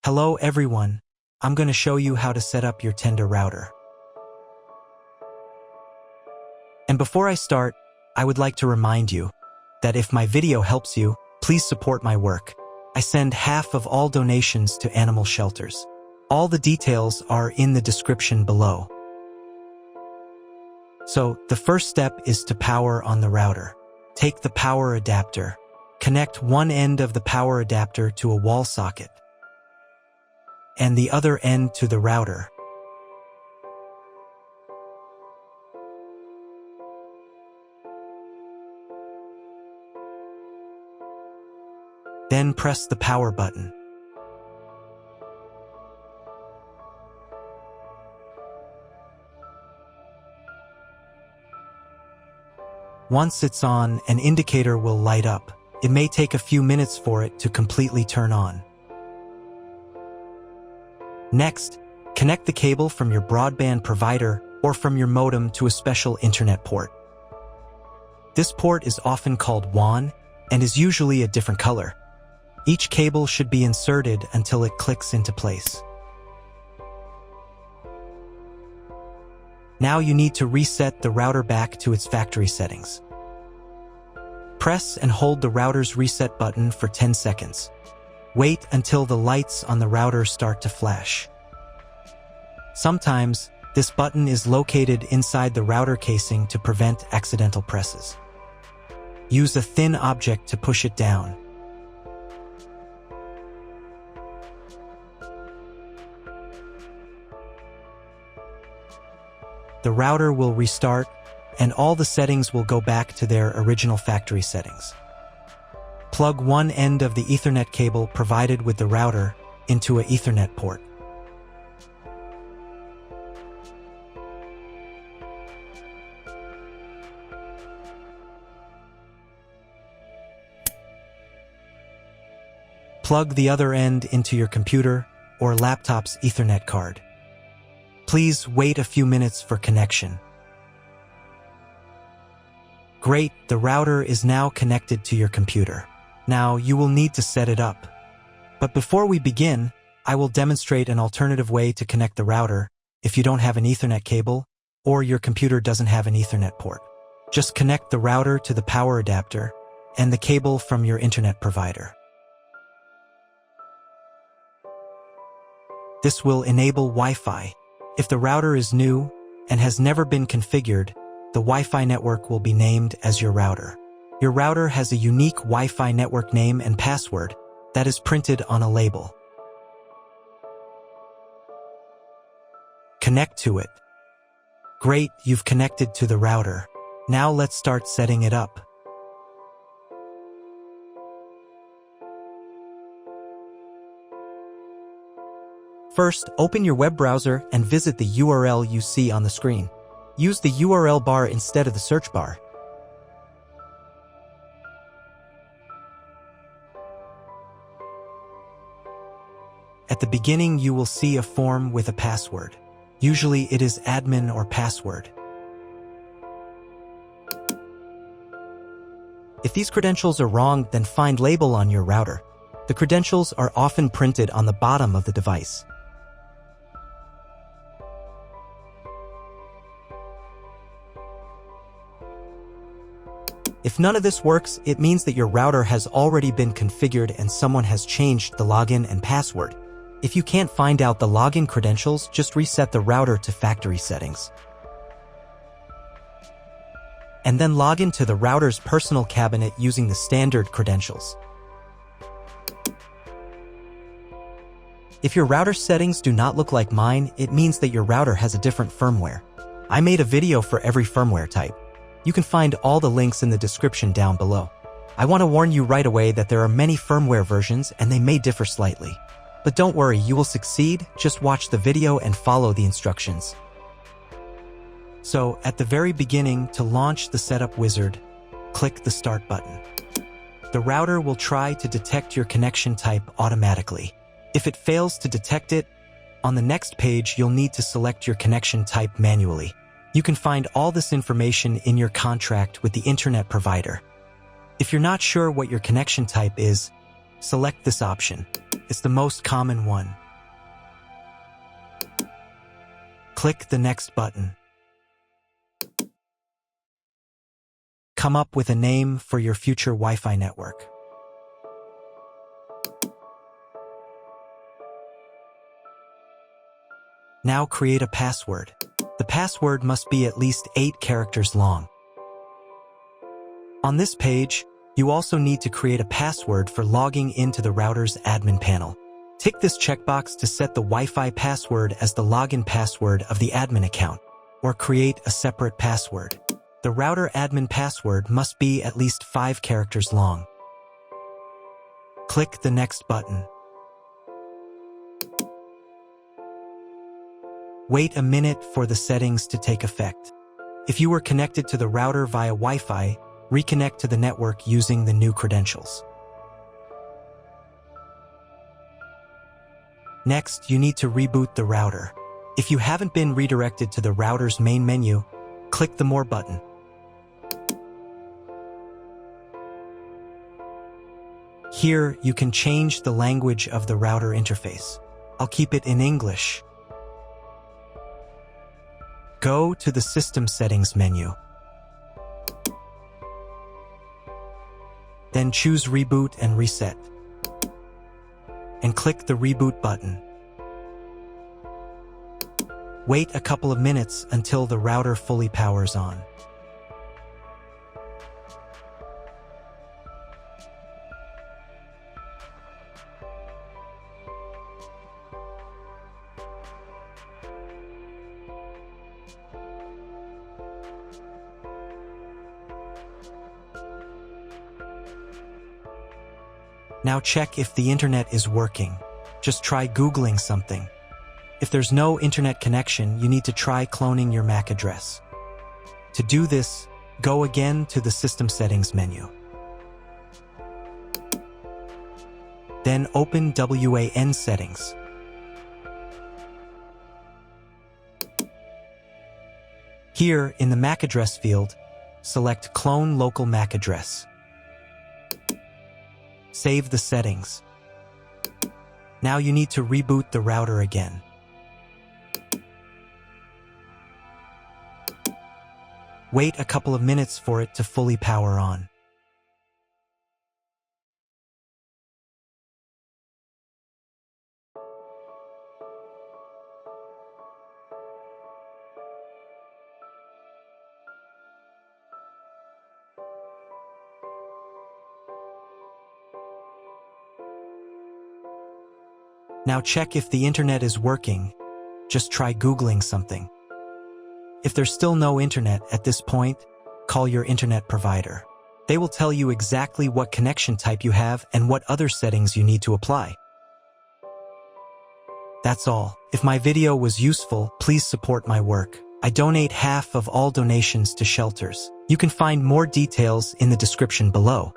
Hello everyone, I'm going to show you how to set up your Tenda router. And before I start, I would like to remind you that if my video helps you, please support my work. I send half of all donations to animal shelters. All the details are in the description below. So, the first step is to power on the router. Take the power adapter. Connect one end of the power adapter to a wall socket and the other end to the router. Then press the power button. Once it's on, an indicator will light up. It may take a few minutes for it to completely turn on. Next, connect the cable from your broadband provider or from your modem to a special internet port. This port is often called WAN and is usually a different color. Each cable should be inserted until it clicks into place. Now you need to reset the router back to its factory settings. Press and hold the router's reset button for 10 seconds. Wait until the lights on the router start to flash. Sometimes, this button is located inside the router casing to prevent accidental presses. Use a thin object to push it down. The router will restart, and all the settings will go back to their original factory settings. Plug one end of the Ethernet cable provided with the router into an Ethernet port. Plug the other end into your computer or laptop's Ethernet card. Please wait a few minutes for connection. Great, the router is now connected to your computer. Now you will need to set it up. But before we begin, I will demonstrate an alternative way to connect the router if you don't have an Ethernet cable or your computer doesn't have an Ethernet port. Just connect the router to the power adapter and the cable from your internet provider. This will enable Wi-Fi. If the router is new and has never been configured, the Wi-Fi network will be named as your router. Your router has a unique Wi-Fi network name and password that is printed on a label. Connect to it. Great, you've connected to the router. Now let's start setting it up. First, open your web browser and visit the URL you see on the screen. Use the URL bar instead of the search bar. At the beginning, you will see a form with a password. Usually it is admin or password. If these credentials are wrong, then find label on your router. The credentials are often printed on the bottom of the device. If none of this works, it means that your router has already been configured and someone has changed the login and password. If you can't find out the login credentials, just reset the router to factory settings. And then log into the router's personal cabinet using the standard credentials. If your router settings do not look like mine, it means that your router has a different firmware. I made a video for every firmware type. You can find all the links in the description down below. I want to warn you right away that there are many firmware versions and they may differ slightly. But don't worry, you will succeed. Just watch the video and follow the instructions. So, at the very beginning, to launch the setup wizard, click the start button. The router will try to detect your connection type automatically. If it fails to detect it, on the next page you'll need to select your connection type manually. You can find all this information in your contract with the internet provider. If you're not sure what your connection type is, Select this option. It's the most common one. Click the Next button. Come up with a name for your future Wi-Fi network. Now create a password. The password must be at least 8 characters long. On this page, you also need to create a password for logging into the router's admin panel. Tick this checkbox to set the Wi-Fi password as the login password of the admin account, or create a separate password. The router admin password must be at least 5 characters long. Click the Next button. Wait a minute for the settings to take effect. If you were connected to the router via Wi-Fi, reconnect to the network using the new credentials. Next, you need to reboot the router. If you haven't been redirected to the router's main menu, click the More button. Here, you can change the language of the router interface. I'll keep it in English. Go to the System Settings menu. Then choose Reboot and Reset. And click the Reboot button. Wait a couple of minutes until the router fully powers on. Now check if the internet is working. Just try Googling something. If there's no internet connection, you need to try cloning your MAC address. To do this, go again to the System Settings menu. Then open WAN Settings. Here, in the MAC address field, select Clone Local MAC Address. Save the settings. Now you need to reboot the router again. Wait a couple of minutes for it to fully power on. Now check if the internet is working. Just try Googling something. If there's still no internet at this point, call your internet provider. They will tell you exactly what connection type you have and what other settings you need to apply. That's all. If my video was useful, please support my work. I donate half of all donations to shelters. You can find more details in the description below.